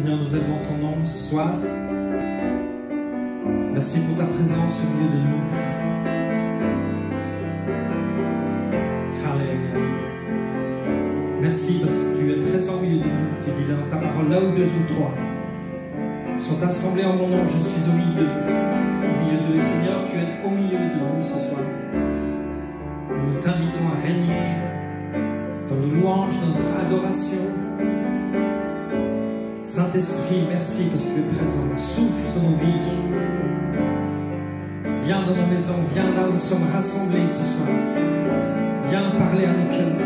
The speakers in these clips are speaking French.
Seigneur, nous élevons ton nom ce soir. Merci pour ta présence au milieu de nous. Alléluia. Merci parce que tu es présent au milieu de nous. Tu dis dans ta parole, là où deux ou trois sont assemblés en mon nom, je suis au milieu d'eux. Et Seigneur, tu es au milieu de nous ce soir. Nous t'invitons à régner dans le louange, dans notre adoration. Saint-Esprit, merci parce que tu es présent. Souffle sur nos vies. Viens dans nos maisons, viens là où nous sommes rassemblés ce soir. Viens parler à nos cœurs.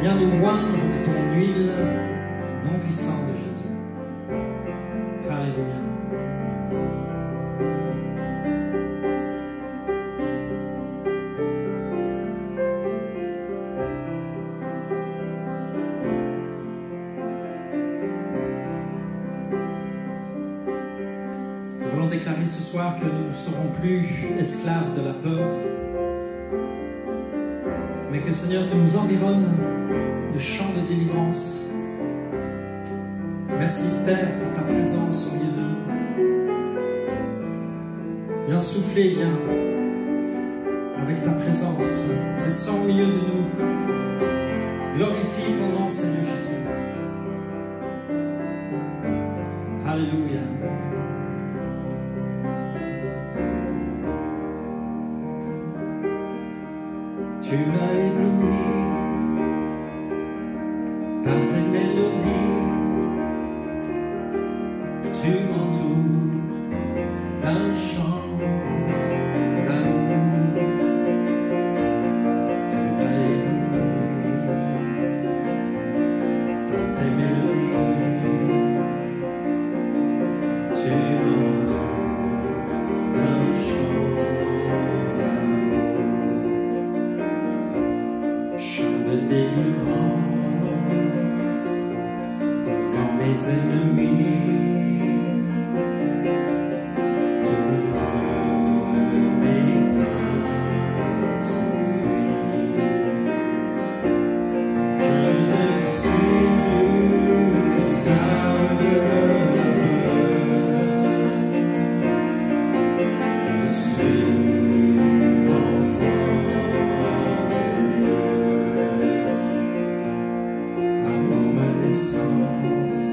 Viens nous oindre de ton huile, nom puissant de Jésus. Alléluia. Nous voulons déclarer ce soir que nous ne serons plus esclaves de la peur, mais que Seigneur, tu nous environnes de chants de délivrance. Merci Père pour ta présence au milieu de nous. Viens souffler, viens avec ta présence. Descends au milieu de nous. Glorifie ton nom, Seigneur Jésus. Alléluia. Tu m'as ébloui par tes mélodies, tu m'entoures d'un chant d'amour. Tu m'as ébloui par tes mélodies, tu m'entoures d'un chant d'amour. Chant de délivrance devant mes ennemis, toutes mes craintes s'enfuient. Je ne suis plus esclave de la peur, je suis enfant de Dieu. Avant ma naissance,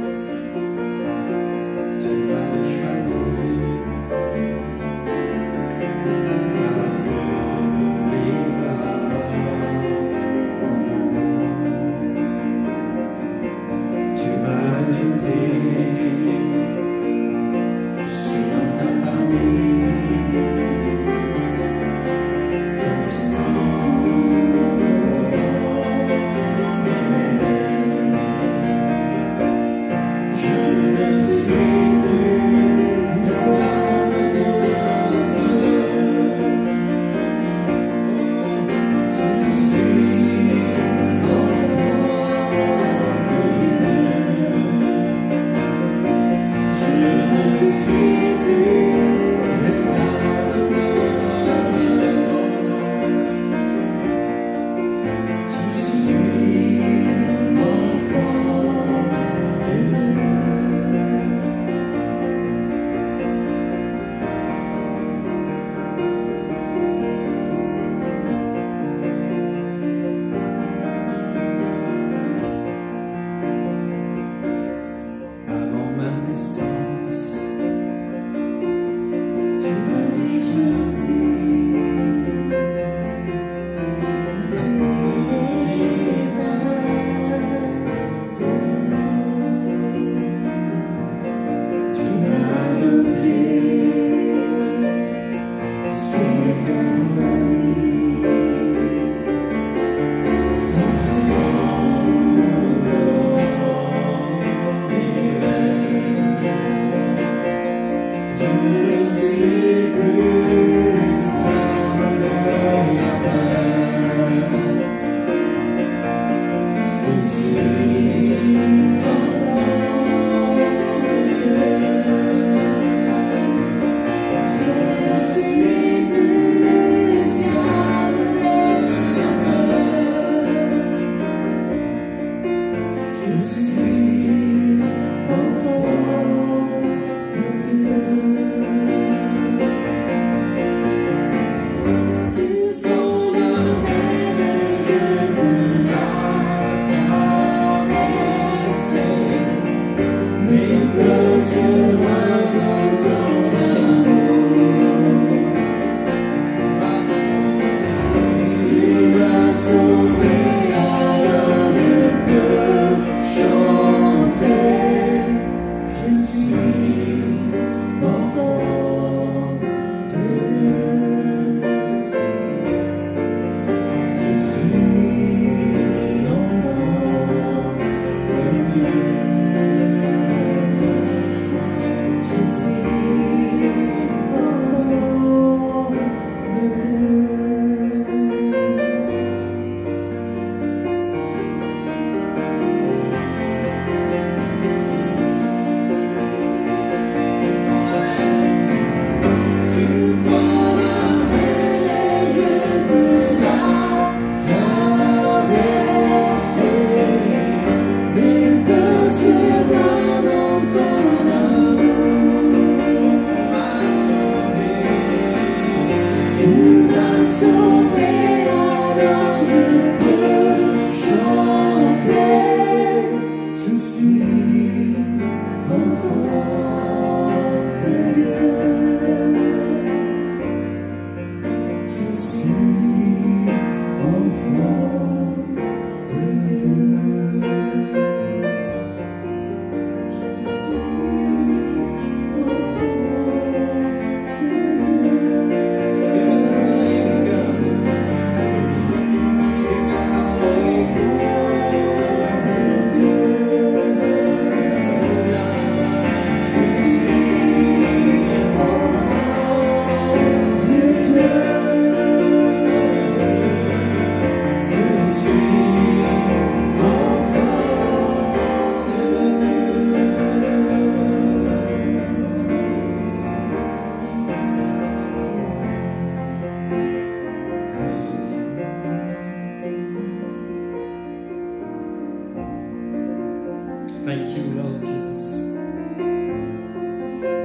Thank you, Lord Jesus.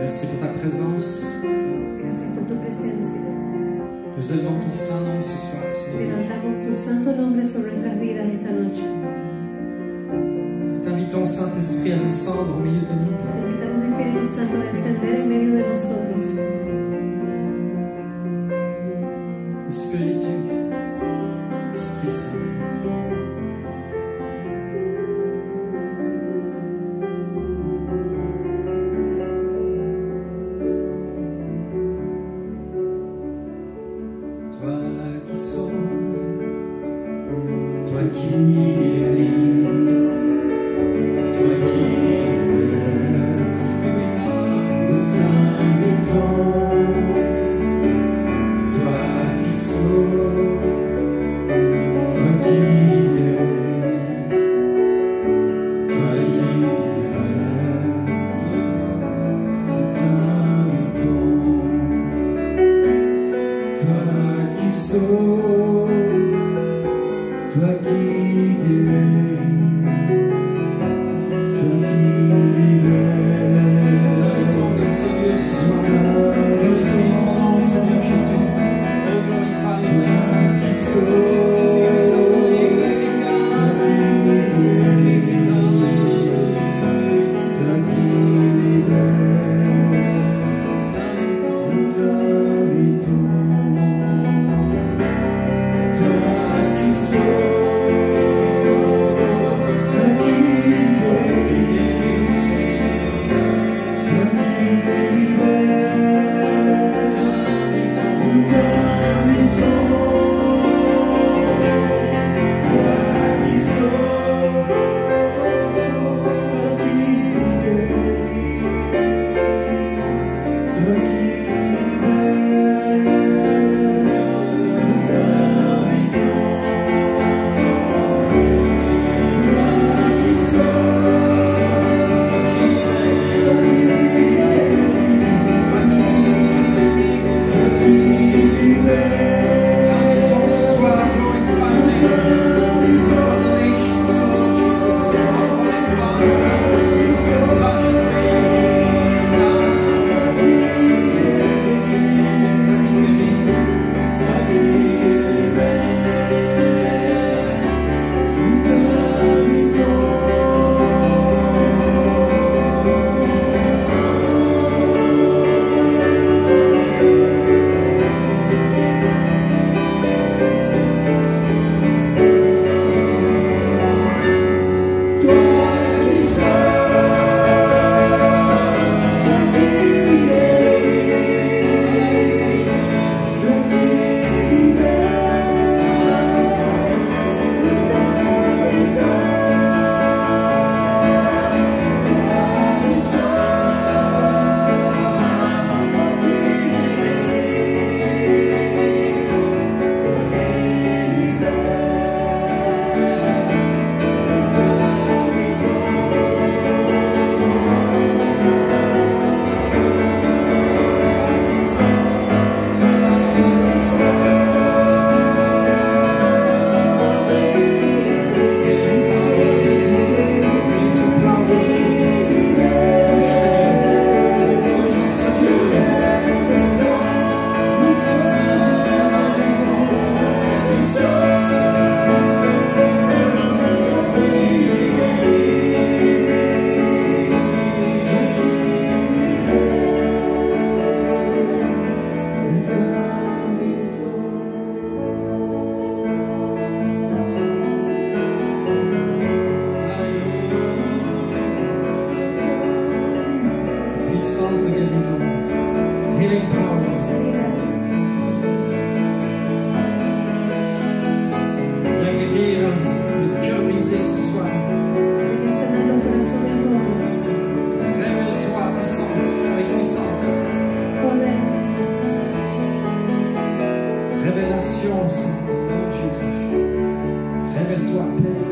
Merci pour ta présence. Gracias por tu presencia. Nous élevons ton saint nom ce soir, Seigneur. Levantamos tu santo nombre sobre nuestras vidas esta noche. Nous t'invitons, Saint-Esprit, à descendre au milieu de nous. Te invitamos, Espíritu Santo, a descender en medio de nosotros. Esprit de Dieu, Esprit Saint. Toi qui sauves, toi qui guéris, toi qui libères, nous t'invitons. Toi qui sauves, toi qui guéris, toi qui libères, nous t'invitons. Toi qui sauves, toi qui guéris, toi qui libères, nous t'invitons dans ce lieu ce soir. Glorifie ton nom, Seigneur Jésus. Oh, glorify your name. Spirit of the living God. Spirit of the living God. Toi qui libères, t'invitons. Toi qui sauves, toi qui guéris, toi qui libères, t'invitons. Toi qui sauves, toi qui guéris, toi qui puissance de guérison. Healing power. Viens guérir le cœur brisé ce soir. Révèle-toi, puissance, avec puissance. Révélation, Seigneur Jésus. Révèle-toi, Père.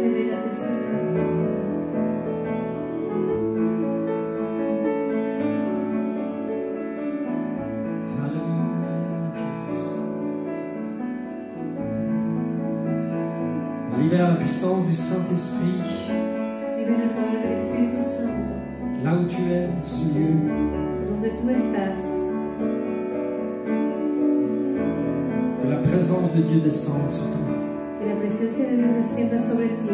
Revélate, Señor. Libère la puissance du Saint-Esprit. vivir el poder del Espíritu Santo. Là où tu es, dans ce lieu, Donde tú estás, que la présence de Dieu descende sur toi. que la presencia de Dios descienda sobre ti.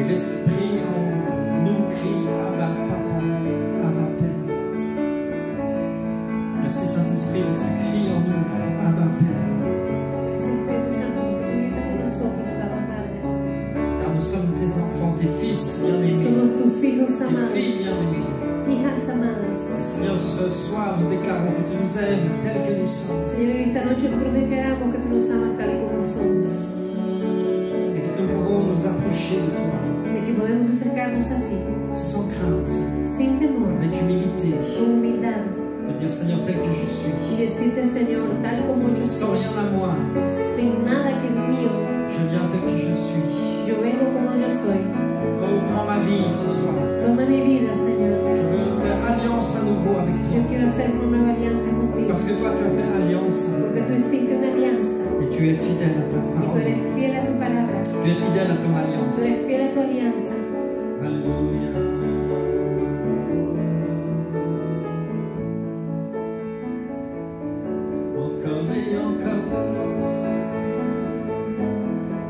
l'Esprit en nous crie Abba Papa, Abba Père. Merci Saint-Esprit parce que tu cries en nous Abba Père. Car nous sommes tes enfants, tes fils bien-aimés, Somos tus hijos tes amados, filles bien-aimées. hijas amadas. Seigneur, ce soir, nous déclarons que tu nous aimes tels que nous sommes Señor, esta noche nosotros declaramos que tú nos amas tal y como somos, et que nous pouvons nous approcher de toi de que podemos acercarnos a ti sans crainte, sin temor, avec humilité, con humildad, de dire Seigneur tel que je y suis, decirte, Señor, tal como yo sans soy, rien à moi, sin nada que es mío, je viens tel que je suis. yo vengo como yo soy. Oh, prends ma vie ce soir. Toma mi vida, Señor. Je veux faire alliance à nouveau avec Yo toi. quiero hacer una nueva alianza contigo, Parce que toi, tu as fait alliance porque tú hiciste una alianza et tu es fidèle à ta y tú parole. eres fiel a tu palabra, Tu es fidèle à ton alliance. tú eres fiel a tu alianza. Alléluia. Encore et encore.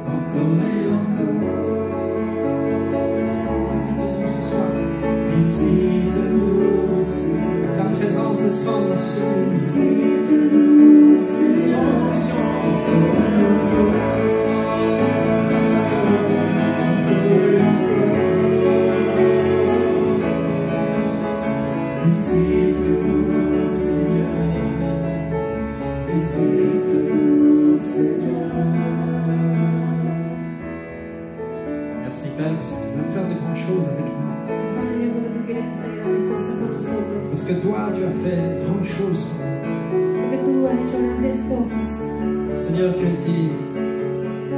Encore et encore. Visite-nous ce soir. Visite-nous, Seigneur. Ta présence descend sur nous. Visite-nous, Seigneur. Ton onction. Visite-nous, Seigneur. Visite-nous, Seigneur. Merci Père, parce que tu veux faire de grandes choses avec nous. Gracias, Señor, porque tú quieres hacer grandes cosas con nosotros, Parce que toi, tu as fait de grandes choses. porque tú has hecho grandes cosas. Seigneur, tu as été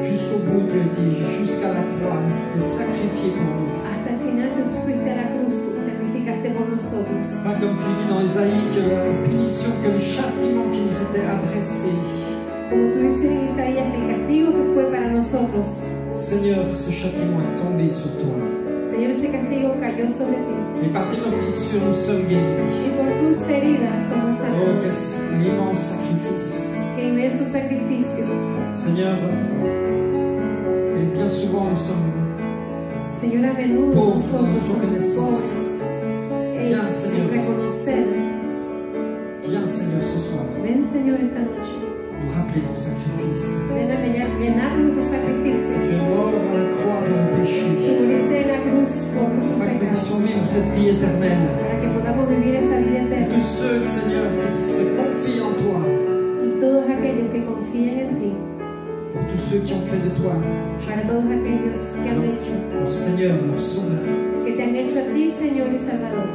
jusqu'au bout, tu as été jusqu'à la croix, tu t'es sacrifié pour nous. Hasta el final tú fuiste a la cruz, tú te sacrificaste por nosotros. Pas comme tu dis dans Isaïe que la punition, que le châtiment qui nous était adressé. Como tú dices en Isaías, que el castigo que fue para nosotros, Seigneur, ce châtiment est tombé sur toi. Señor, ese castigo cayó sobre ti. Et par tes meurtrissures, nous sommes guéris. Y por tus heridas somos Oh, sanados. quel immense sacrifice. Qué inmenso sacrificio. Seigneur, et bien souvent nous sommes Señor, a menudo Pauvres, nosotros somos reconnaissance. pobres Viens, Señor. en reconocer. Viens, Seigneur, ce soir, Ven, Señor, esta noche. nous rappeler ton sacrifice. Ven a llenarnos de tu sacrificio. Tu es mort à la croix pour nos Tú péchés, muriste en la cruz por nuestros afin que nous pecados, puissions vivre cette vie éternelle. para que podamos vivir esa vida eterna. Tous ceux, Seigneur, qui se confient en toi, Y todos aquellos que confían en ti, pour tous ceux qui ont fait de toi para todos aquellos que han hecho, leur Seigneur, leur Sauveur. que te han hecho a ti, Señor y Salvador.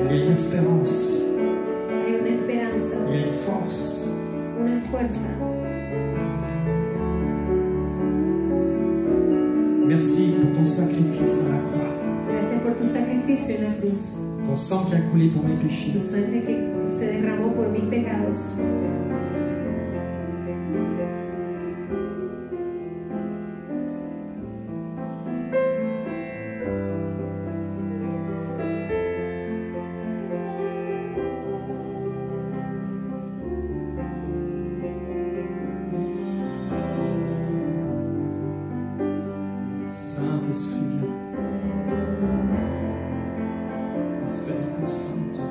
Il y a une espérance, Hay una esperanza, il y a une force. una fuerza. Merci pour ton sacrifice à la croix, Gracias por tu sacrificio en la cruz, ton sang qui a coulé pour mes péchés. tu sangre que se derramó por mis pecados. Saint-Esprit, Espíritu Santo.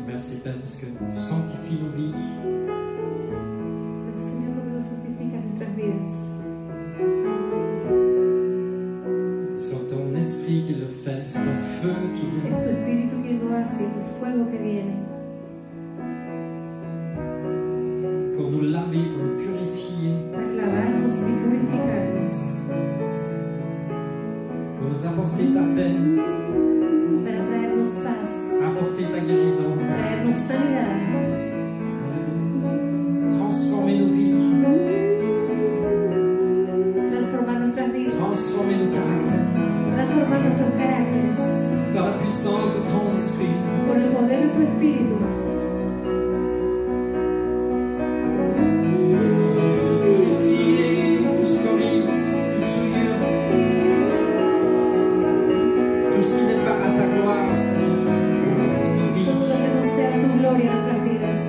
Merci Père parce que tu sanctifies nos vies. Gracias Señor porque tú santificas nuestras vidas. C'est ton esprit qui le fait, c'est ton feu qui Es vient tu espíritu quien lo hace y tu fuego que viene pour nous laver, pour nous purifier, para lavarnos y purificarnos, pour nous apporter ta paix, para traernos paz, apporter ta guérison, traernos sanidad, transformer nos vies, transformar nuestras vidas, transformer nos caractères transformar nuestros caracteres par la puissance de ton esprit. por el poder de tu espíritu. Purifier tout scorie, toute souillure, tout ce qui n'est pas à ta gloire, Seigneur, dans nos vies. Todo lo que no sea tu gloria en nuestras vidas.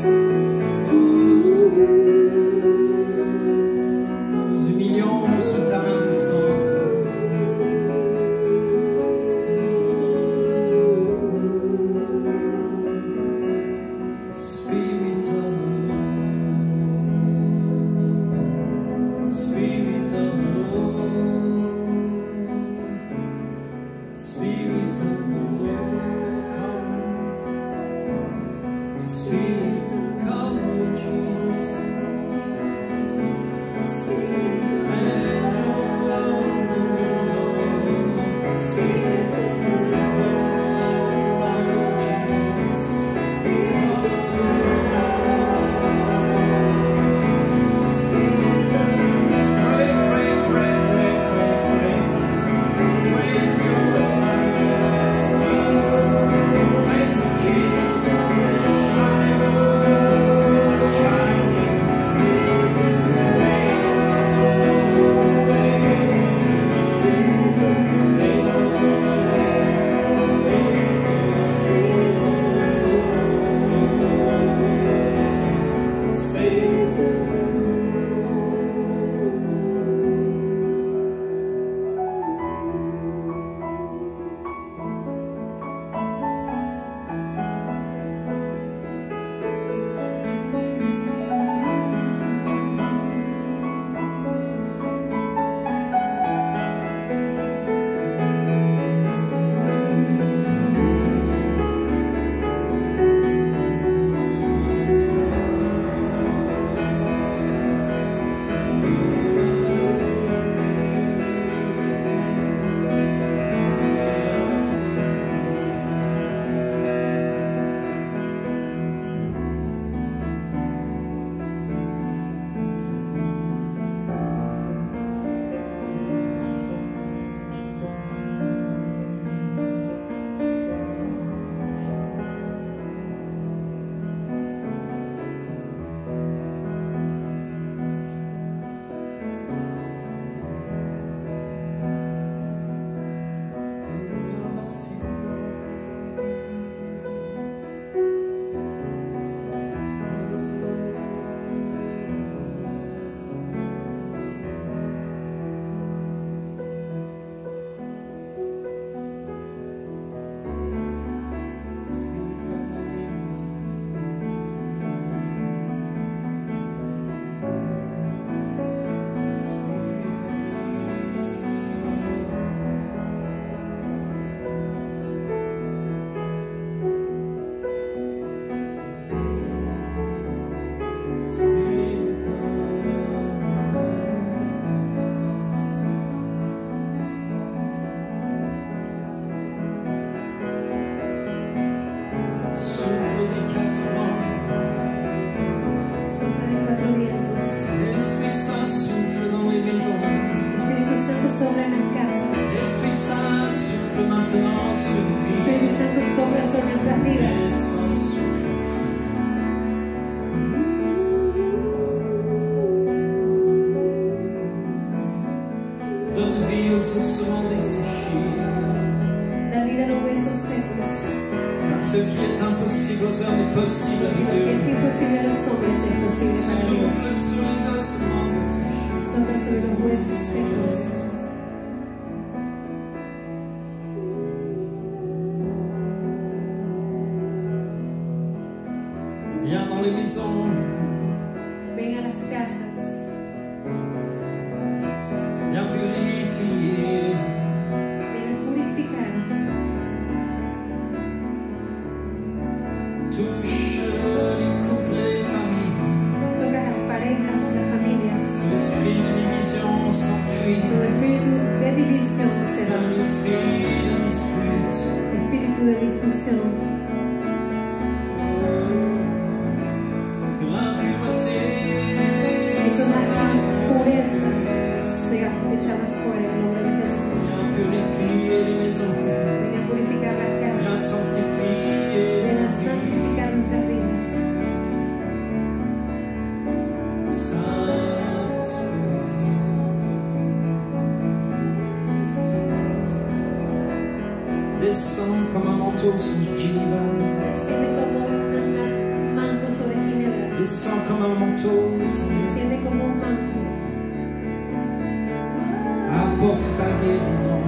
Nous humilions sous ta main puissante. Spirit of the Lord, Spirit of the Lord, Spirit of the Lord, come, Spirit, come, Lord Jesus. Spirit ossements desséchés. Da vida a los huesos secos. Car ce qui est impossible aux hommes est possible Y avec lo que es Dieu. imposible a los hombres es posible para Dios. Souffle sur les ossements desséchés. Sopla sobre los huesos secos. Viens dans les maisons. Ven a las casas. Viens purifier. Ven a purificar. Touche les couples, les familles. Toca a las parejas, las familias. L'esprit de division s'enfuit. Todo espíritu de división se va. L'esprit de dispute. Espíritu de discusión. Que l'impureté Que toda s'en va. impureza sea echada fuera en el nombre de Jesús. Viens purifier les maisons. Ven a purificar las Viens casas. sanctifier Ven a nos vies. santificar nuestras vidas. Saint-Esprit, descends comme un manteau sur Geneva. Desciende como un manto sobre Ginebra. Descends comme un manteau, Seigneur. Desciende como un manto. Apporte ta guérison.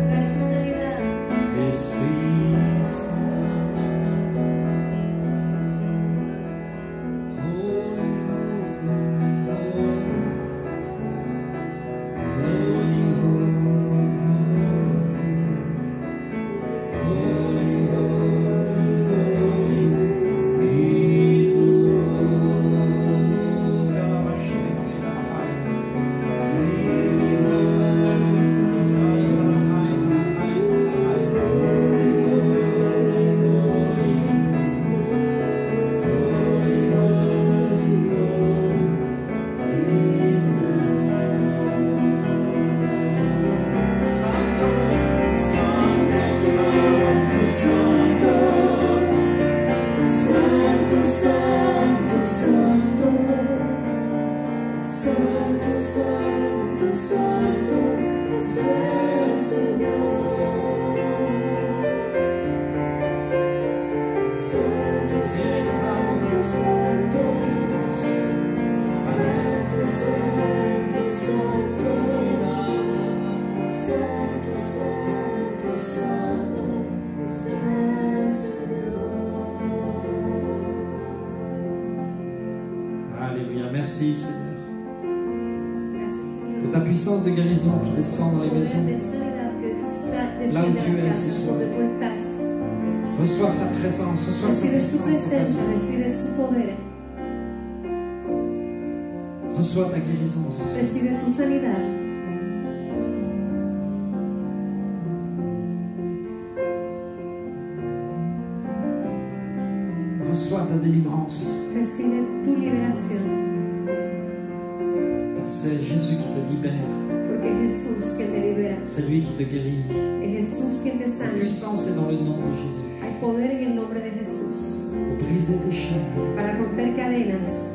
Trae tu sanidad. Esprit Saint. Holy, holy, holy, holy, Alléluia, merci Seigneur Gracias, Señor. pour ta puissance de guérison qui descend dans les Poder maisons. de sanidad que Là où desciende tu a es las ce casas soir. donde tú estás. Reçois sa présence, reçois sa Recibe su puissance. presencia, recibe su poder, Reçois ta guérison, Seigneur. recibe tu sanidad. Reçois ta délivrance. Recibe tu liberación, Parce que c'est Jésus qui te libère. porque es Jesús quien te libera, C'est lui qui te guérit. es Jesús quien te La sana. puissance est dans le nom de Jésus. Hay poder en el nombre de Jesús Pour briser tes chaînes. para romper cadenas.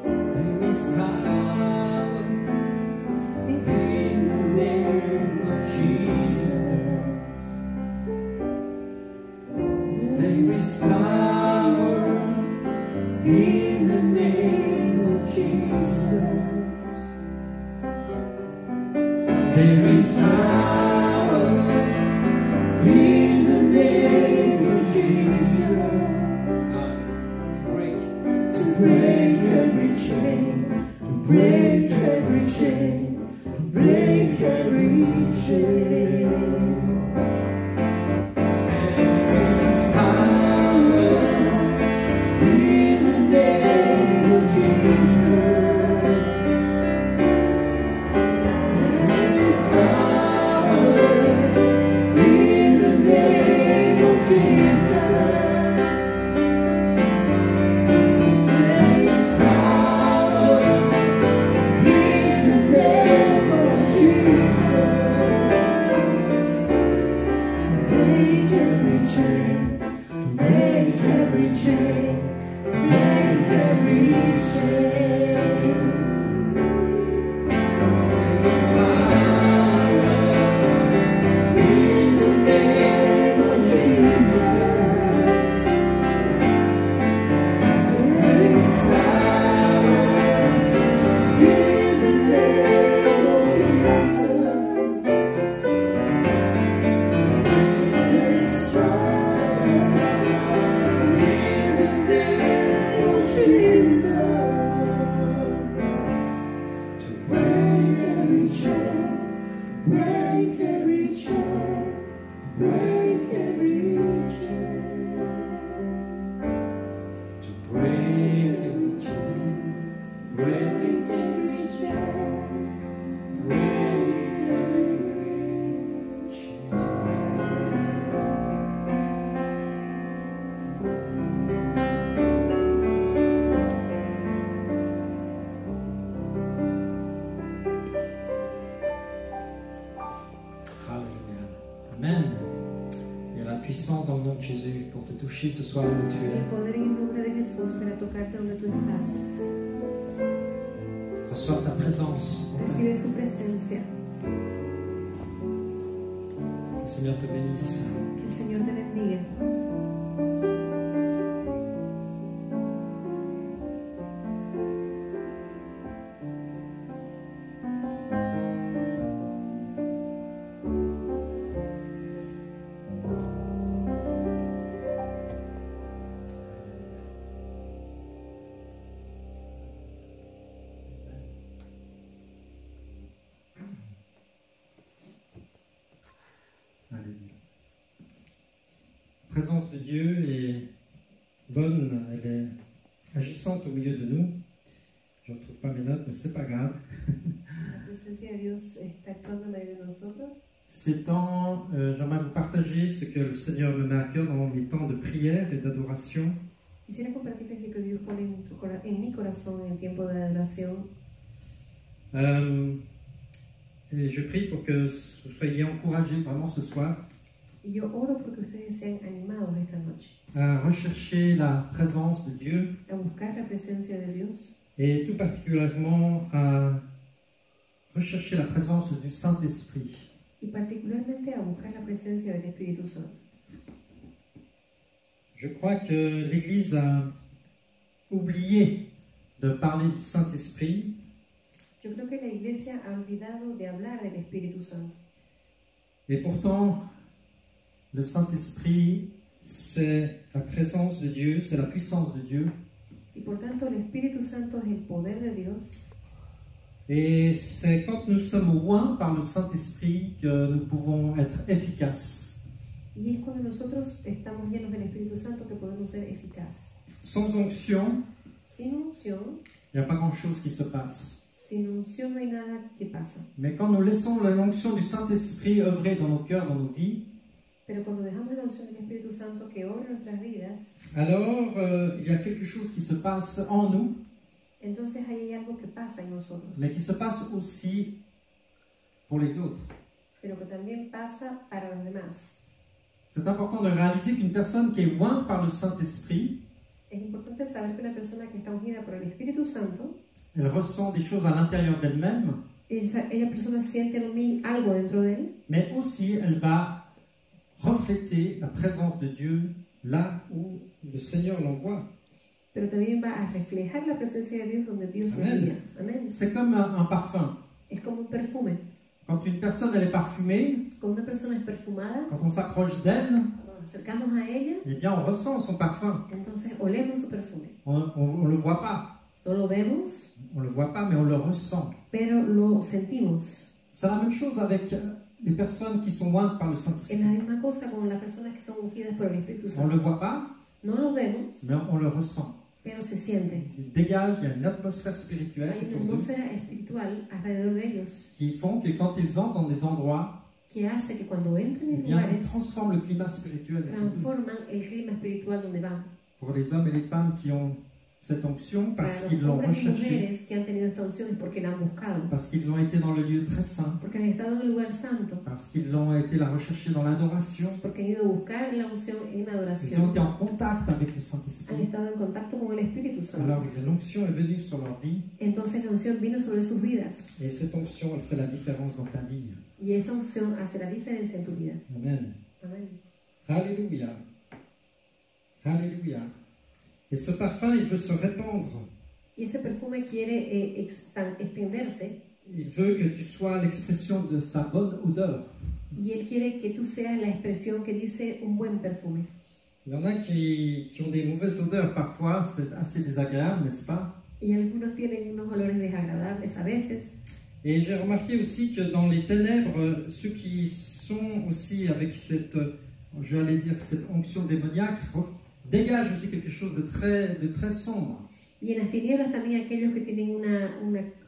There is power in the name of Jesus. There is power in the name of Jesus. There is power in the name of Jesus. To break every chain, to break every chain, to break every chain. There is power in the name puissant dans le nom de Jésus pour te toucher ce soir où tu El es. poder en el nombre de Jesús para tocarte donde tú estás. Reçois sa présence. Recibe su presencia. Que le Seigneur te bénisse. Que el Señor te bendiga. Alléluia. La présence de Dieu est bonne, elle est agissante au milieu de nous. Je ne retrouve pas mes notes, mais c'est pas grave. La presencia de Dios está actuando en medio de nosotros. Ces temps, j'aimerais vous partager ce que le Seigneur me met à cœur dans mes temps de prière et d'adoration. Quisiera compartirles lo que Dios pone en mi corazón en el tiempo de adoración. Et je prie pour que vous soyez encouragés vraiment ce soir Y yo oro porque ustedes sean animados esta noche à rechercher la présence de Dieu a buscar la presencia de Dios et tout particulièrement à rechercher la présence du Saint-Esprit. y particularmente a buscar la presencia del Espíritu Santo. Je crois que l'Église a oublié de parler du Saint-Esprit Yo creo que la Iglesia ha olvidado de hablar del Espíritu Santo. et pourtant le Saint-Esprit c'est la présence de Dieu, c'est la puissance de Dieu Y por tanto el Espíritu Santo es el poder de Dios. et c'est quand nous sommes oints par le Saint-Esprit que nous pouvons être efficaces. Y es cuando nosotros estamos llenos del Espíritu Santo que podemos ser eficaces. Sans onction, Sin unción, il n'y a pas grand-chose qui se passe. sin unción no hay nada que pasa. Mais quand nous laissons l'onction du Saint-Esprit œuvrer dans nos cœurs, dans nos vies, Pero cuando dejamos la unción del Espíritu Santo que obra en nuestras vidas, alors il y a quelque chose qui se passe en nous, entonces hay algo que pasa en nosotros, mais qui se passe aussi pour les autres. pero que también pasa para los demás. C'est important de réaliser qu'une personne qui est ointe par le Saint-Esprit, Es importante saber que una persona que está ungida por el Espíritu Santo, elle ressent des choses à l'intérieur d'elle-même, esa persona siente algo dentro de él, mais aussi elle va refléter la présence de Dieu là où le Seigneur l'envoie. pero también va a reflejar la presencia de Dios donde Dios lo Amén. envía. Amén. C'est comme un parfum. Es como un perfume. Quand une personne elle est parfumée, Cuando una persona es perfumada, quand on s'approche d'elle, cuando nos acercamos a ella, eh bien on ressent son parfum. entonces olemos su perfume. On le voit pas. No lo vemos, On le voit pas, mais on le ressent. pero lo sentimos. C'est la même chose avec les personnes qui sont ointes par le Es la Saint-Esprit. misma cosa con las personas que son ungidas por el Espíritu On ne le Santo. voit pas, No lo vemos, mais on le ressent. pero se siente. Il dégage, il y a une atmosphère spirituelle Hay una autour d'eux atmósfera espiritual alrededor de ellos qui font que quand ils entrent dans des endroits, que hace que cuando entren eh en bien, ils lugares transforment le climat spirituel autour d'eux. transforman el clima espiritual donde van. Pour les hommes et les femmes qui ont cette onction parce Para qu'ils los l'ont hombres y recherchée, mujeres que han tenido esta unción es porque la han buscado, parce qu'ils ont été dans le lieu très saint, porque han estado en el lugar santo, parce qu'ils l'ont été la rechercher dans l'adoration, porque han ido a buscar la unción en ils ont adoración, été en contact avec le han Saint-Esprit. estado en contacto con el Espíritu Alors Santo. l'onction est venue sur leur vie Entonces la unción vino sobre sus vidas et cette onction elle fait la différence dans ta vie. y esa unción hace la diferencia en tu vida. Amen. Amén. Alléluia. Alléluia. Et ce parfum il veut se répandre. Y ese perfume quiere extenderse Il veut que tu sois l'expression de sa bonne odeur. y él quiere que tú seas la expresión que dice un buen perfume. Il y en a qui ont des mauvaises odeurs parfois, c'est assez désagréable, n'est-ce pas? Y algunos tienen unos olores desagradables a veces. Et j'ai remarqué aussi que dans les ténèbres, ceux qui sont aussi avec cette, j'allais dire, cette onction démoniaque, dégagent aussi quelque chose de très sombre. Y en las tinieblas también aquellos que tienen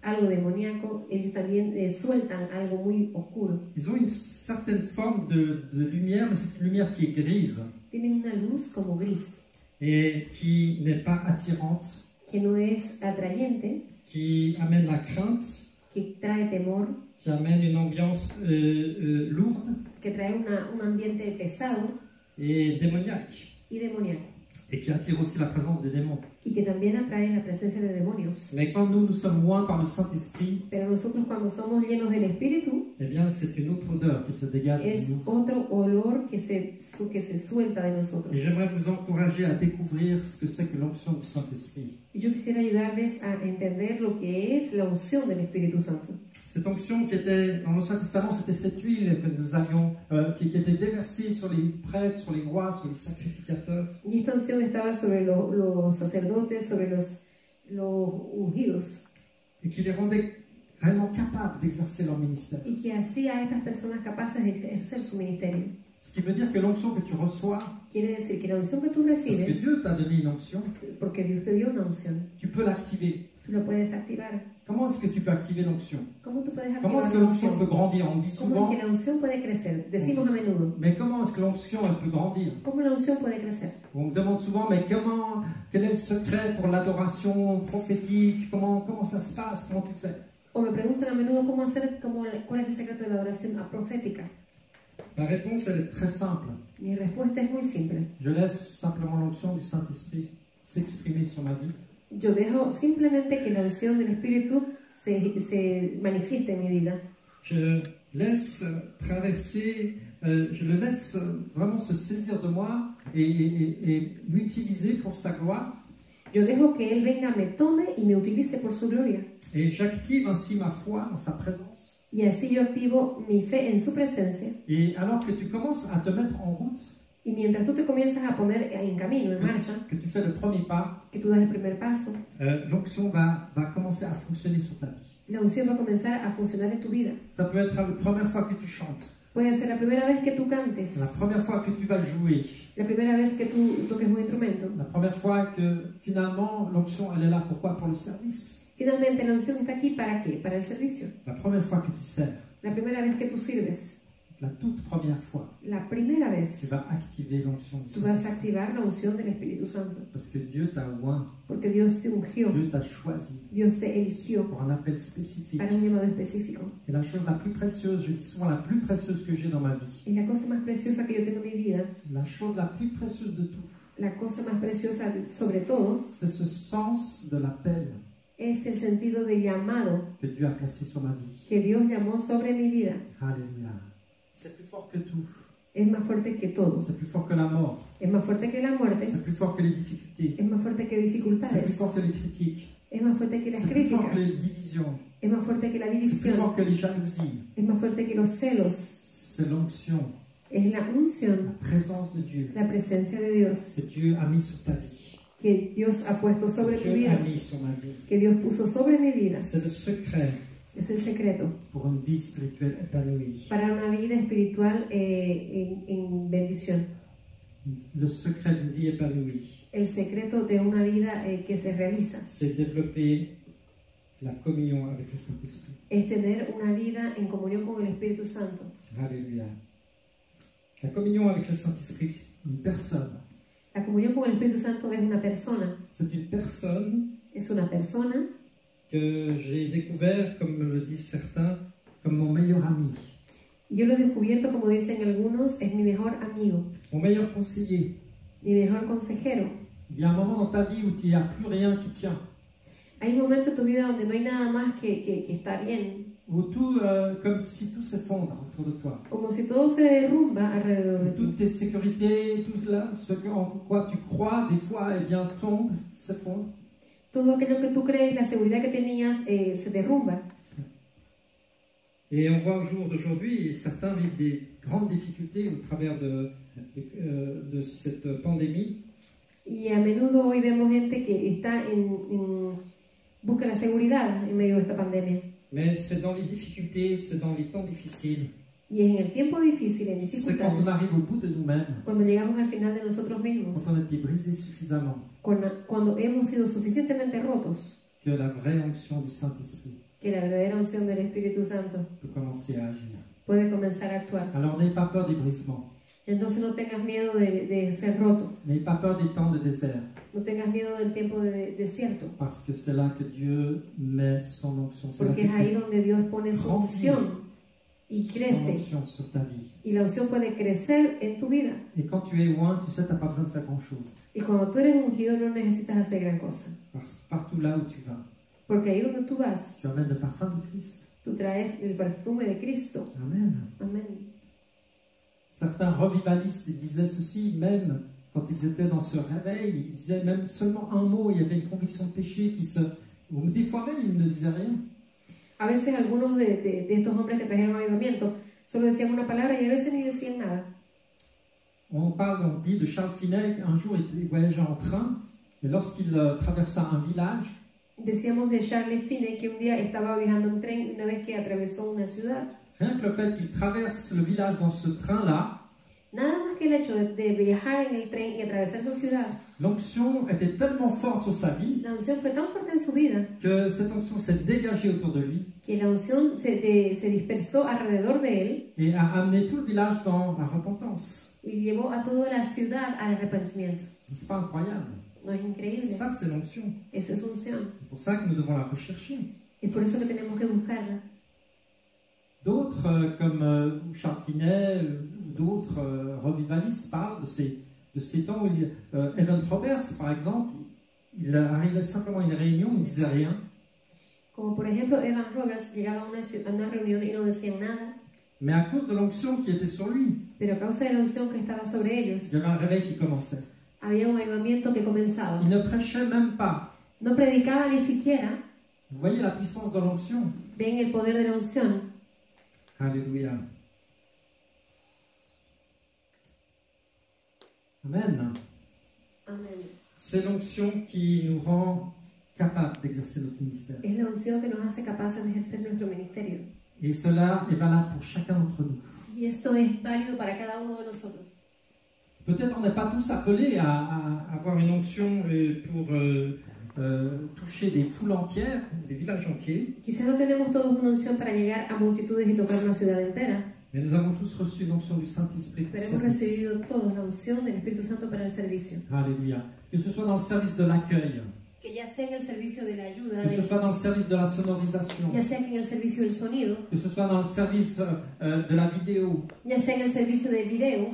algo demoníaco, ellos también sueltan algo muy oscuro. Ils ont une certaine forme de lumière, mais c'est une lumière qui est grise Tienen una luz como gris, et qui n'est pas attirante, que no es atrayente, qui amène la crainte, que trae temor, qui amène une ambiance lourde. que trae un ambiente pesado. et démoniaque, y demoníaco, et qui attire aussi la présence des démons. y que también atrae la presencia de demonios. Mais quand nous sommes loin par le Saint-Esprit, Pero nosotros cuando somos llenos del Espíritu, eh bien, c'est une autre odeur qui se dégage de es nous. otro olor que se suelta de nosotros. Et j'aimerais vous encourager à découvrir ce que c'est que l'onction du Saint-Esprit. Y yo quisiera ayudarles a entender lo que es la unción del Espíritu Santo. Cette onction qui était dans l'Ancien Testament, c'était cette huile que nous avions, qui était déversée sur les prêtres, sur les rois, sur les sacrificateurs. Y esta unción estaba sobre los sacerdotes, sobre los ungidos, Et qui les rendait réellement capables d'exercer leur ministère. y que hacía a estas personas capaces de ejercer su ministerio. Ce qui veut dire que l'onction que tu reçois, Quiere decir que la unción que tú parce que recibes, Dieu t'a donné une onction, porque Dios te dio una unción, tu peux l'activer. tú la puedes activar. Comment est-ce que tu peux activer l'onction? ¿Cómo tú puedes Comment activar est-ce que la l'onction peut unción? grandir? On dit ¿Cómo souvent, es que la unción puede crecer? Decimos a menudo, mais comment est-ce que l'onction elle peut grandir? ¿cómo la unción puede crecer? On me demande souvent, mais quel est le secret pour l'adoration prophétique? Comment ça se passe? Comment tu fais? O me preguntan a menudo cómo hacer, cuál es el secreto de la oración profética. La réponse, elle est très simple. Mi respuesta es muy simple. Je laisse simplement l'onction du Saint-Esprit s'exprimer sur ma vie. Yo dejo simplemente que la unción del Espíritu se manifieste en mi vida. Je laisse traverser, je le laisse vraiment se saisir de moi et m'utiliser pour sa gloire. Yo dejo que Él venga, me tome y me utilice por su gloria. Et j'active ainsi ma foi dans sa présence. Y así yo activo mi fe en su presencia. Et alors que tu commences à te mettre en route, Y mientras tú te comienzas a poner en camino, en marcha, que tu fais le premier pas, que tú das el primer paso, l'onction va commencer à fonctionner sur ta vie. la unción va a comenzar a funcionar en tu vida. Ça peut être la première fois que tu chantes, Puede ser la primera vez que tú cantes, la première fois que tu vas jouer, la primera vez que tú toques un instrumento. la première fois que finalement l'onction elle est là. Pourquoi? Pour le service. Finalmente, la unción está aquí ¿para qué? Para el servicio. La première fois que tu sers, La primera vez que tú sirves, la toute première fois, la primera vez, tu vas activer l'onction du tú vas a Saint-Esprit. activar la unción del Espíritu Santo. Parce que Dieu t'a oint, Porque Dios te ungió, Dieu t'a choisi Dios te eligió pour un appel spécifique. para un llamado específico. Et la chose la plus précieuse, je dis souvent la plus précieuse que j'ai dans ma vie, Y la cosa más preciosa que yo tengo en mi vida, la chose la plus précieuse de tout, la cosa más preciosa sobre todo, c'est ce sens de l'appel es el sentido de llamado que Dieu a placé sur ma vie. que Dios llamó sobre mi vida. Alléluia. C'est plus fort que tout. Es más fuerte que todo. C'est plus fort que la mort. Es más fuerte que la muerte. C'est plus fort que les difficultés. Es más fuerte que C'est plus dificultades. fort que les critiques. Es más fuerte que las C'est plus fort críticas. que les divisions. Es más fuerte que la C'est plus división. fort que les jalousies. Es más fuerte que los celos. C'est l'onction, Es la la unción, présence de Dieu la presencia de Dios que Dieu a mis sur ta vie. que Dios ha puesto sobre tu Dieu vida, a mis sur ma vie. que Dios puso sobre mi vida. C'est le secret Es el secreto pour une vie spirituelle épanouie. para una vida espiritual en bendición. Le secret d'une vie épanouie, El secreto de una vida que se realiza c'est développer la communion avec le Saint-Esprit. es tener una vida en comunión con el Espíritu Santo. Alléluia. La communion avec le Saint-Esprit, une personne. La comunión con el Espíritu Santo es una persona. C'est une personne Es una persona que j'ai découvert, comme le disent certains, comme mon meilleur ami, y yo lo he descubierto, como dicen algunos, es mi mejor amigo, mon meilleur conseiller. mi mejor consejero. Il y a un moment dans ta vie où il n'y a plus rien qui tient, Hay un momento en tu vida donde no hay nada más que está bien, où tout, comme si tout s'effondre autour de toi. como si todo se derrumba alrededor de ti. Toutes tes sécurités, tout cela, ce en quoi tu crois, des fois, eh bien, tombe, s'effondre. Todo aquello que tú crees, la seguridad que tenías, se derrumba. Et on voit au jour d'aujourd'hui, certains vivent des grandes difficultés au travers de cette pandémie. Y a menudo hoy vemos gente que está busca la seguridad en medio de esta pandemia. Mais c'est dans les difficultés, c'est dans les temps difficiles, Y en el tiempo difícil, en c'est quand on dificultades, arrive au bout de nous-mêmes, cuando llegamos al final de nosotros quand mismos, on a été brisé suffisamment, cuando hemos sido suficientemente rotos, que la vraie onction du Saint-Esprit que la verdadera unción del Espíritu Santo peut commencer à agir. puede comenzar a actuar. Alors n'ayez pas peur des brisements, Entonces no tengas miedo de ser roto, n'ayez pas peur des temps de désert, no tengas miedo del tiempo de desierto, parce que c'est là que Dieu met son onction. C'est là porque qu'il es ahí fait donde Dios pone su unción y son crece. onction sur ta vie. Y la unción puede crecer en tu vida. Et quand tu es loin, tu sais, tu n'as pas besoin de faire grand-chose. Y cuando tú eres ungido no necesitas hacer gran cosa. Partout là où tu vas, Porque ahí donde tú vas, tu amènes le parfum de Christ. tú traes el perfume de Cristo. Amen. Amén. Certains revivalistes disaient ceci, même quand ils étaient dans ce réveil, ils disaient même seulement un mot, il y avait une conviction de péché qui se... Ou des fois même, ils ne disaient rien. A veces algunos de estos hombres que trajeron avivamiento solo decían una palabra y a veces ni decían nada. On dit de Charles Finet qu'un jour il voyageait en train, et lorsqu'il traversa un village, Decíamos de Charles Finney que un día estaba viajando en tren y una vez que atravesó una ciudad, rien que le fait qu'il traverse le village dans ce train-là, nada más que el hecho de viajar en el tren y atravesar esa ciudad, l'onction était tellement forte sur sa vie la unción fue tan fuerte en su vida que cette onction s'est dégagée autour de lui que la unción se dispersó alrededor de él et a amené tout le village dans la repentance. y llevó a toda la ciudad al arrepentimiento. C'est pas incroyable? ¿No es increíble? Ça, c'est l'onction. Eso es unción. C'est pour ça que nous devons la rechercher. Es por eso que tenemos que buscarla. D'autres, comme Charles Finet, d'autres revivalistes parlent de ces temps où Evan Roberts, par exemple, il arrivait simplement à une réunion, il ne disait rien. Como por ejemplo Evan Roberts llegaba a una reunión y no decían nada, Mais à cause de l'onction qui était sur lui, pero a causa de la unción que estaba sobre ellos, il y avait un réveil qui commençait. había un avivamiento que comenzaba. Il ne prêchait même pas. No predicaba ni siquiera. Vous voyez la puissance de l'onction? Ven el poder de la unción. Alléluia. Amen. Amén. C'est l'onction qui nous rend capables d'exercer notre ministère. Es la unción que nos hace capaces de ejercer nuestro ministerio. Et cela est valable pour chacun d'entre nous. Y esto es válido para cada uno de nosotros. Peut-être on n'est pas tous appelés à avoir une onction pour toucher des foules entières, des villages entiers, Quizás no tenemos todos una unción para llegar a multitudes y tocar una ciudad entera, mais nous avons tous reçu l'onction du Saint-Esprit pour pero le hemos service. recibido todos la unción del Espíritu Santo para el servicio. Alléluia. Que ce soit dans le service de l'accueil, Que ya sea en el servicio de la ayuda, que ce soit dans le service de la sonorisation, ya sea en el servicio del sonido, que ce soit dans le service de la vidéo, ya sea en el servicio del video,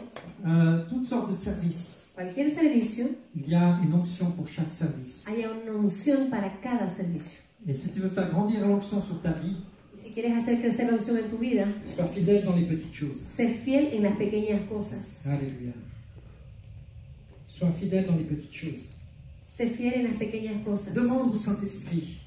toutes sortes de services. cualquier servicio, Il y a une onction pour chaque service. haya una unción para cada servicio. Et si tu veux faire grandir l'onction sur ta vie, Y si quieres hacer crecer la unción en tu vida, sois fidèle dans les petites choses. sé fiel en las pequeñas cosas. Alléluia. Sois fidèle dans les petites choses. Sé fiel en las pequeñas cosas. Demande au Saint-Esprit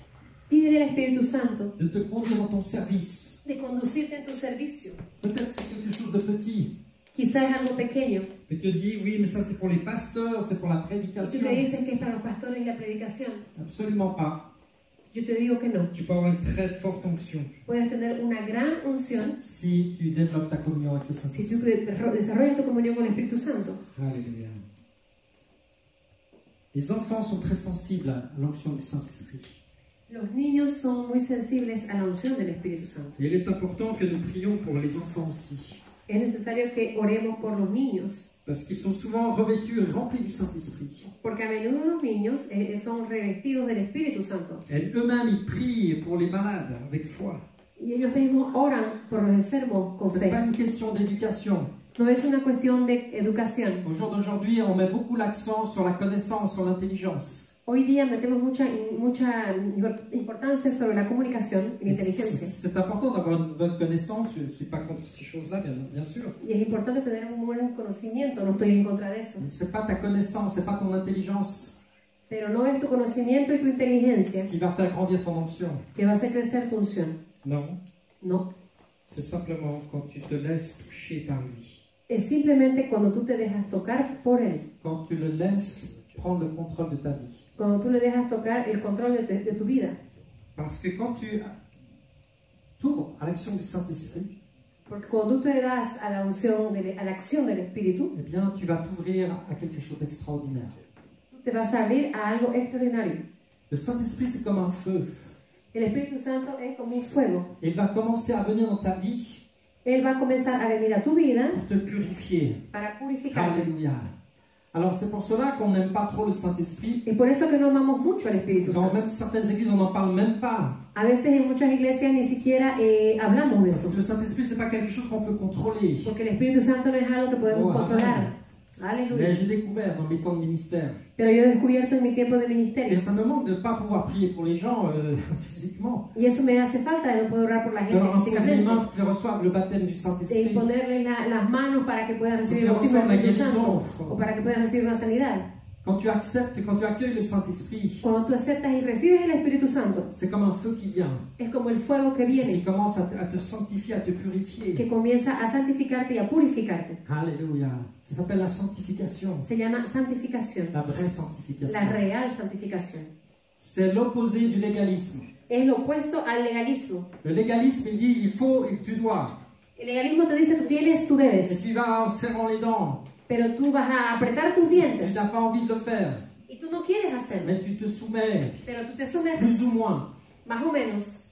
Pídele al Espíritu Santo de te conduire dans ton service. de conducirte en tu servicio. Peut-être c'est quelque chose de petit. Quizás es algo pequeño Et te dis, oui, mais ça c'est pour les pasteurs, c'est pour la y tú prédication. te dices que es para los pastores y la predicación. Absolument pas. Yo te digo que no. Tu peux avoir une très forte onction Puedes tener una gran unción si tu développes ta communion avec le si Saint-Esprit. tú desarrollas tu comunión con el Espíritu Santo. Alléluia. Les enfants sont très sensibles à l'onction du Saint-Esprit. Los niños son muy sensibles a la unción del Espíritu Santo. Et il est important que nous prions pour les enfants aussi. Es necesario que oremos por los niños, Parce qu'ils sont souvent revêtus et remplis du Saint-Esprit. porque a menudo los niños son revestidos del Espíritu Santo. Et eux-mêmes, ils prient pour les malades avec foi. Y ellos mismos oran por los enfermos con Ce n'est pas fe. une question d'éducation. No es una cuestión de educación. Au jour d'aujourd'hui, on met beaucoup l'accent sur la connaissance, sur l'intelligence. Hoy día metemos mucha importancia sobre la comunicación y la inteligencia. C'est important d'avoir une bonne connaissance, je ne suis pas contre ces choses-là, bien sûr. Y es importante tener un buen conocimiento, no estoy en contra de eso. Mais ce n'est pas ta connaissance, ce n'est pas ton intelligence Pero no es tu conocimiento y tu inteligencia qui va faire grandir ton onction. que va a hacer crecer tu unción. Non, No. c'est simplement quand tu te laisses toucher par lui. Es simplemente cuando tú te dejas tocar por Él. Quand tu le laisses prendre le contrôle de ta vie. Cuando tú le dejas tocar el control de tu vida. Parce que quand tu t'ouvres à l'action du Saint-Esprit, Porque cuando tú te das a la unción, a la acción del Espíritu, eh bien, tu vas t'ouvrir à quelque chose d'extraordinaire. tú te vas a abrir a algo extraordinario. Le Saint-Esprit, c'est comme un feu. El Espíritu Santo es como un fuego. Et il va commencer à venir dans ta vie Él va a comenzar a venir a tu vida pour te purifier. para purificarte. Alléluia. Alors, c'est pour cela qu'on n'aime pas trop le Saint-Esprit. Y por eso que no amamos mucho al Espíritu Dans Santo. même certaines églises, on n'en parle même pas. A veces en muchas iglesias ni siquiera hablamos de Parce eso. que le Saint-Esprit, c'est pas quelque chose qu'on peut contrôler. Porque el Espíritu Santo no es algo que podemos Oh, controlar. Mais Aleluya. j'ai découvert dans mes temps de ministère. Pero yo he descubierto en mi tiempo de Et ministerio. ça me manque de ne pas pouvoir prier pour les gens physiquement. Y eso me hace falta de no poder orar por la De gente leur imposer les físicamente. mains pour qu'ils reçoivent le baptême du De Saint-Esprit. imponerles las manos para que puedan Pour recibir qu'ils el bautismo reçoivent la del Espíritu guérison. Santo. O para que puedan recibir una sanidad. Quand tu acceptes, quand tu accueilles le Saint-Esprit, Cuando tú aceptas y recibes el Espíritu Santo, c'est comme un feu qui vient, es como el fuego que qui viene, commence à te sanctifier, à te purifier. que comienza a santificarte y a purificarte. Alléluia. Ça s'appelle la sanctification, Se llama santificación, la vraie sanctification. la real santificación. C'est l'opposé du légalisme. Es lo opuesto al legalismo. Le légalisme, il dit, il faut, tu dois. El legalismo te dice, tú tienes, tú Et debes, tu vas en serrant les dents. pero tú vas a apretar tus Tu dientes n'as pas envie de le faire, y tú no quieres hacerlo, mais tu te soumets, pero tú te sometes, plus ou moins. más o menos.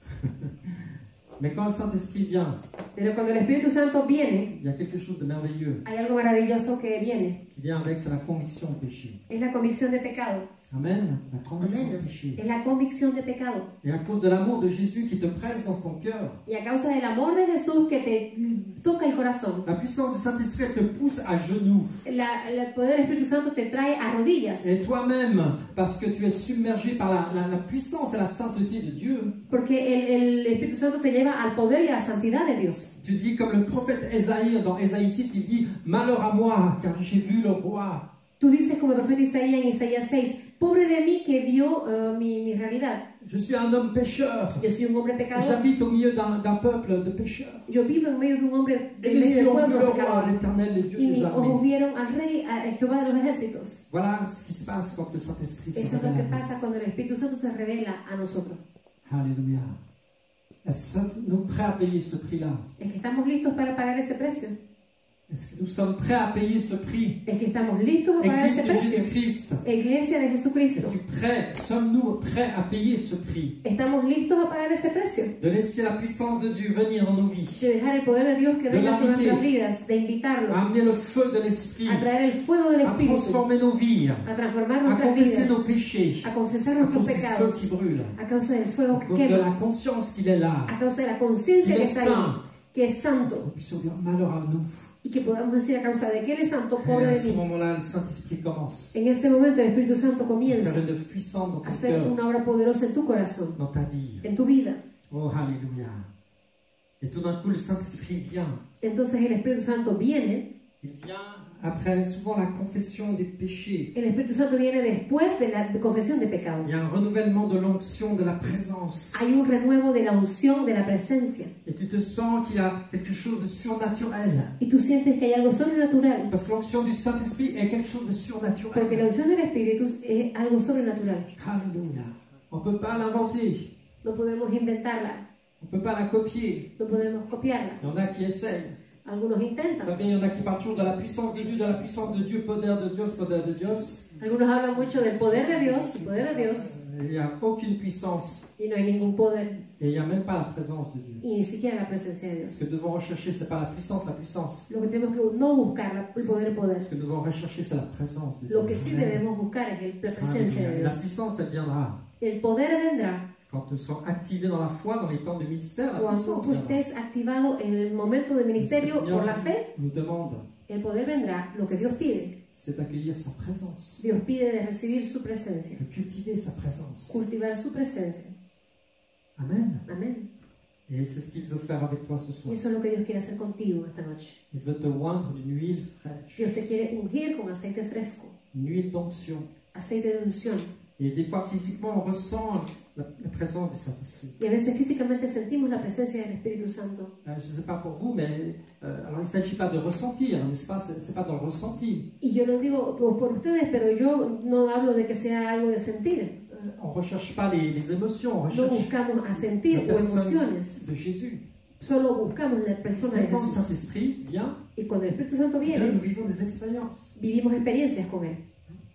Mais quand le Saint-Esprit vient, Pero cuando el Espíritu Santo viene, il y a quelque chose de merveilleux hay algo maravilloso que viene. qui vient avec, c'est la conviction du péché. Es la convicción de pecado. Amen. La conviction du Amén. péché. Es la convicción de pecado. Et à cause de l'amour de Jésus qui te presse dans ton cœur, Y a causa del amor de Jesús que te toca el corazón, la puissance du Saint-Esprit, elle te pousse à genoux. el poder del Espíritu Santo te trae a rodillas. Et toi-même, parce que tu es submergé par la puissance et la sainteté de Dieu, Porque el Espíritu Santo te lleva al poder y a la santidad de Dios. tu dis comme le prophète Ésaïe, dans Ésaïe 6, il dit « Malheur à moi, car j'ai vu le roi ». Tú dices como el profeta Isaías en Isaías 6, pobre de mí que vio mi realidad. Je suis un homme pécheur. Yo soy un hombre pecador. J'habite au milieu d'un peuple de pécheurs. Yo vivo en medio de un hombre, Et en mes medio yeux del ont vu pueblo le roi, pecador. l'Éternel, le Dieu Y des mis ojos armées. vieron al Rey, a Jehová de los ejércitos. Voilà ce qui se passe quand le Saint-Esprit se Eso es lo que révèle. pasa cuando el Espíritu Santo se revela a nosotros. Alléluia. Est-ce que nous sommes prêts à payer ce prix-là? Es que estamos listos para pagar ese precio. Est-ce que nous sommes prêts à payer ce prix? Es que estamos listos a pagar Église ese de precio. Jésus-Christ, Iglesia de Jesucristo. es-tu prêt? Sommes-nous prêts à payer ce prix? Estamos listos a pagar ese precio. De laisser la puissance de Dieu venir dans nos vies, De dejar el poder de Dios que De venga sobre l'inviter. nuestras vidas, de invitarlo, à amener le feu de l'Esprit, a traer el fuego del à Espíritu, transformer nos vies, a transformar à nuestras confesser vidas, nos péchés, a confesar à nuestros cause du feu pecados, qui brûle, a causa del fuego à que cause de quema, la conscience qu'il est là. a causa de la conciencia Il que est está ahí, saint. que es santo, Nous puissions dire malheur à nous. y que podamos decir a causa de que Él es santo, Et pobre à de ce mí. moment-là, le Saint-Esprit commence En ese momento el Espíritu Santo à comienza faire une œuvre puissante dans a ton hacer cœur, una obra poderosa en tu corazón, dans ta vie. en tu vida. Oh, alléluia. Et tout d'un coup, le Saint-Esprit vient. Entonces el Espíritu Santo viene, Il vient après souvent la confession des péchés. el Espíritu Santo viene después de la confesión de pecados. Il y a un renouvellement de l'onction, de la présence. Hay un renuevo de la unción, de la presencia. Et tu te sens qu'il y a quelque chose de surnaturel. Y tú sientes que hay algo sobrenatural. Parce que l'onction du Saint-Esprit est quelque chose de Porque la surnaturel. unción del Espíritu es algo sobrenatural. Alléluia. On ne peut pas l'inventer. No podemos inventarla, On ne peut pas la copier. no podemos copiarla. Il y en a qui essayent. Algunos Vous intentan. savez, il y en a qui parlent toujours de la puissance de Dieu, de la puissance de Dieu, poder de Dios, poder de Dios. Algunos hablan mucho del poder de Dios, el poder de Dios, Il n'y a aucune puissance. y no hay ningún poder, Et il n'y a même pas la présence de Dieu. y ni siquiera la presencia de Ce Dios. que nous devons rechercher, ce n'est pas la puissance, la puissance. Lo que tenemos que no buscar, el poder, el poder. Ce que nous devons rechercher, c'est la présence de Dieu. Lo que sí debemos buscar es la presencia de Alléluia. Et la Dios. puissance, elle viendra El poder vendrá quand nous sommes activés dans la foi, dans les temps de ministère. La cuando puissance tú viendra. estés activado en el momento de ministerio Le Seigneur por la fe. nous demande, El poder vendrá. Lo que Dios pide, c'est d'accueillir sa présence, Dios pide de recibir su presencia, de cultiver sa présence. cultivar su presencia. Amen. Amén. Et c'est ce qu'il veut faire avec toi ce Y soir. eso es lo que Dios quiere hacer contigo esta noche. Il veut te oindre d'une huile fraîche, Dios te quiere ungir con aceite fresco, une huile d'onction. aceite de unción. Et des fois, physiquement, on ressent la présence du Saint-Esprit. Y a veces físicamente sentimos la presencia del Espíritu Santo. Je ne sais pas pour vous, mais alors il ne s'agit pas de ressentir, n'est-ce pas? C'est pas dans le ressenti. Y yo lo digo por ustedes, pero yo no hablo de que sea algo de sentir. On ne recherche pas les émotions, on No recherche buscamos a sentir la o personne emociones. de Jésus. Solo buscamos la persona de Et quand le Jesús. Saint-Esprit vient, Y cuando el Espíritu Santo nous viene, vivons des expériences. vivimos experiencias con Él.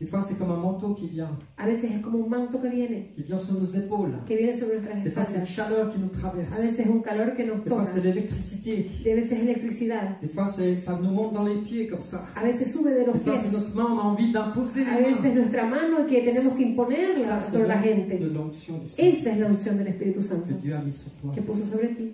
Des fois, c'est comme un manteau qui vient A veces es como un manto que viene sur nos épaules. sobre nuestras Des fois, c'est une espaldas. chaleur qui nous A traverse. veces es un calor que nos Des fois, toca. c'est l'électricité. De veces es electricidad. Des fois, ça nous monte dans les pieds comme ça. A veces sube de los Des fois, pies. c'est notre main, on a envie d'imposer A les veces mains. nuestra mano que tenemos que imponerla Ça, sobre la c'est gente. de l'onction du Esa es Saint la unción del Espíritu Santo que Dieu a mis sur toi. que puso sobre ti.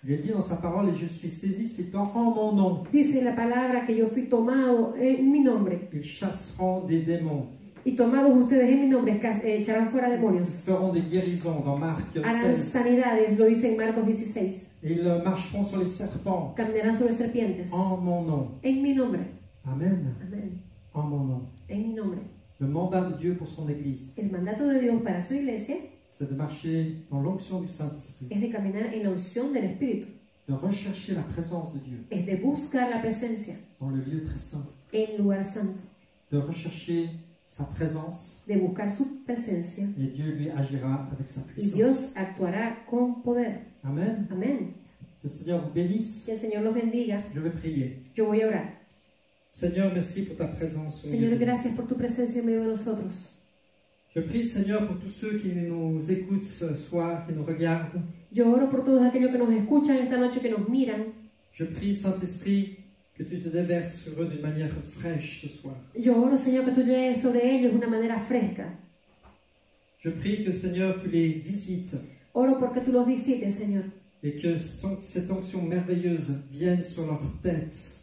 Il est dit dans sa parole, et je suis saisi, c'est en mon nom. Dice la palabra que yo fui tomado en mi nombre. Ils chasseront des démons. Y tomados ustedes en mi nombre, echarán fuera Ils demonios. feront des guérisons dans Marc Harán 16. sanidades, lo dice en Marcos 16. Et ils marcheront sur les serpents Caminarán sobre serpientes. en mon nom. En mi nombre. Amen. Amén. En mon nom. En mi nombre. Le mandat de Dieu pour son Église, El mandato de Dios para su iglesia c'est de marcher dans l'onction du Saint-Esprit, es de caminar en la unción del Espíritu. de rechercher la présence de Dieu Es de buscar la presencia dans le lieu très saint, en lugar santo. de rechercher sa présence, De buscar su presencia. et Dieu lui agira avec sa Y puissance. Dios actuará con poder. Amen. Amén. Que le Seigneur vous bénisse. Que el Señor los bendiga. Je vais prier. Yo voy a orar. Seigneur, merci pour ta présence. au milieu Señor, de nous. gracias por tu presencia en medio de nosotros. Je prie, Seigneur, pour tous ceux qui nous écoutent ce soir, qui nous regardent. Yo oro por todos aquellos que nos escuchan esta noche, que nos miran. Je prie, Saint-Esprit, que tu te déverses sur eux d'une manière fraîche ce soir. Yo oro, Señor, que tú llegues sobre ellos de una manera fresca. Je prie que, Seigneur, tu les visites Oro porque tú los visites, Señor. et que cette onction merveilleuse vienne sur leurs têtes,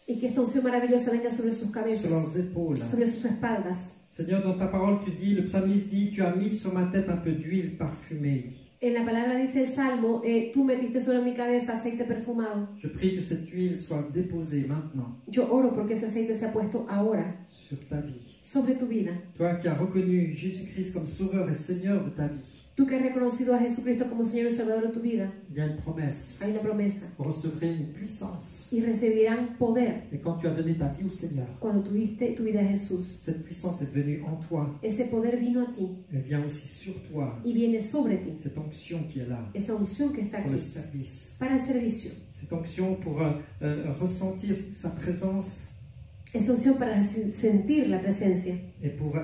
Y que esta unción maravillosa venga sobre sus sur cabezas, leurs épaules. sobre sus espaldas. Seigneur, dans ta parole, tu dis, le psalmiste dit, tu as mis sur ma tête un peu d'huile parfumée. En la palabra dice el Salmo, tú metiste sobre mi cabeza aceite perfumado. Je prie que cette huile soit déposée maintenant Yo oro porque ese aceite se ha puesto ahora sur ta vie. sobre tu vida. Toi qui as reconnu Jésus-Christ comme Sauveur et Seigneur de ta vie, Tú que has reconocido a Jesucristo como Señor y Salvador de tu vida, il y a une promesse. hay una promesa. Vous recevrez une puissance. Y recibirán poder Et quand tu as donné ta vie au Seigneur, cuando tú diste tu vida a Jesús. cette puissance est venue en toi. Ese poder vino a ti Elle vient aussi sur toi. y viene sobre ti. Cette onction qui est là Esa unción que está pour aquí le service. para el servicio. Cette onction pour ressentir sa présence Esa unción para sentir la presencia et pour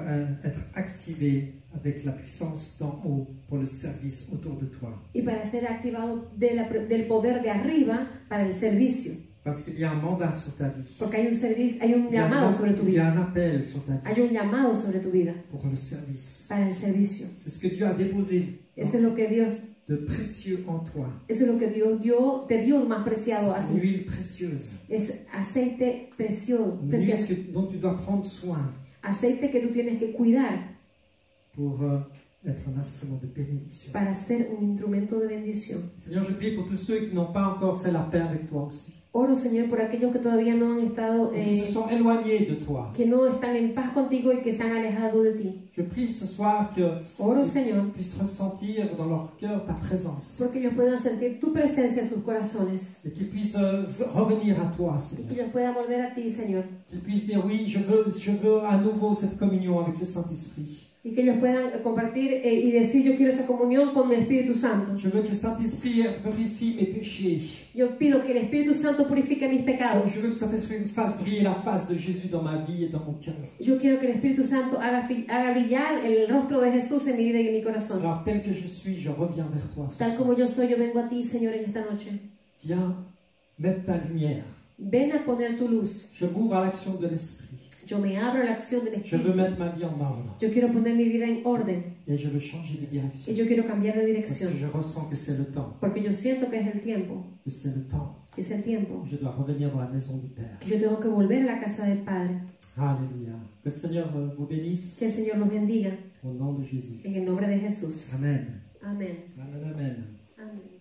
être activé avec la puissance d'en haut pour le service autour de toi. y para ser activado del poder de arriba para el servicio. Parce qu'il y a un mandat sur ta vie. Porque hay un servicio, hay un Il y a llamado sobre tu il y a vida. un appel sur ta Hay vie un llamado sobre tu vida pour le service. para el servicio. C'est ce que Dieu a déposé Eso es lo que Dios, de précieux en toi. eso es lo que Dios te dio más preciado a C'est une ti. huile précieuse. Es aceite precioso, Une precioso. huile dont tu dois prendre soin Aceite que tú tienes que cuidar pour être un instrument de bénédiction. para ser un instrumento de bendición. Seigneur, je prie pour tous ceux qui n'ont pas encore fait la paix avec toi aussi. Oro, Señor, por aquellos que todavía no han estado, Qui se sont éloignés de toi. que no están en paz contigo y que se han alejado de ti. Je prie ce soir que Oro, Señor, puissent ressentir dans leur cœur ta présence porque ellos puedan sentir tu presencia en sus corazones et qu'ils puissent revenir à toi, y que Seigneur. ellos puedan volver a ti, Señor, Qu'ils puissent dire oui, je veux à nouveau cette communion avec le Saint-Esprit. y que ellos puedan compartir y decir yo quiero esa comunión con el Espíritu Santo. Je veux que le Saint-Esprit purifie mes péchés. Yo pido que el Espíritu Santo purifique mis pecados. Je veux que le Saint-Esprit me fasse briller la face de Jésus dans ma vie et dans mon cœur. Yo quiero que el Espíritu Santo haga brillar el rostro de Jesús en mi vida y en mi corazón. Alors tel que je suis, je reviens vers toi ce Tal soir. como yo soy, yo vengo a ti, Señor, en esta noche. Viens mettre ta lumière. Ven a poner tu luz. Je m'ouvre à l'action de l'Esprit. Yo me abro a la acción del Je veux Espíritu. mettre ma vie en ordre. Yo quiero poner mi vida en orden Et je veux changer de y direction. yo quiero cambiar de Parce dirección. que je ressens que c'est le temps. Porque yo siento que es el tiempo, Que c'est le temps. que es el tiempo, Je dois revenir dans la maison du Père. que yo tengo que volver a la casa del Padre. Alléluia. Que le Seigneur vous bénisse Que el Señor los bendiga au nom de Jésus. en el nombre de Jesús. Amen. Amén. Amen, amen. Amén.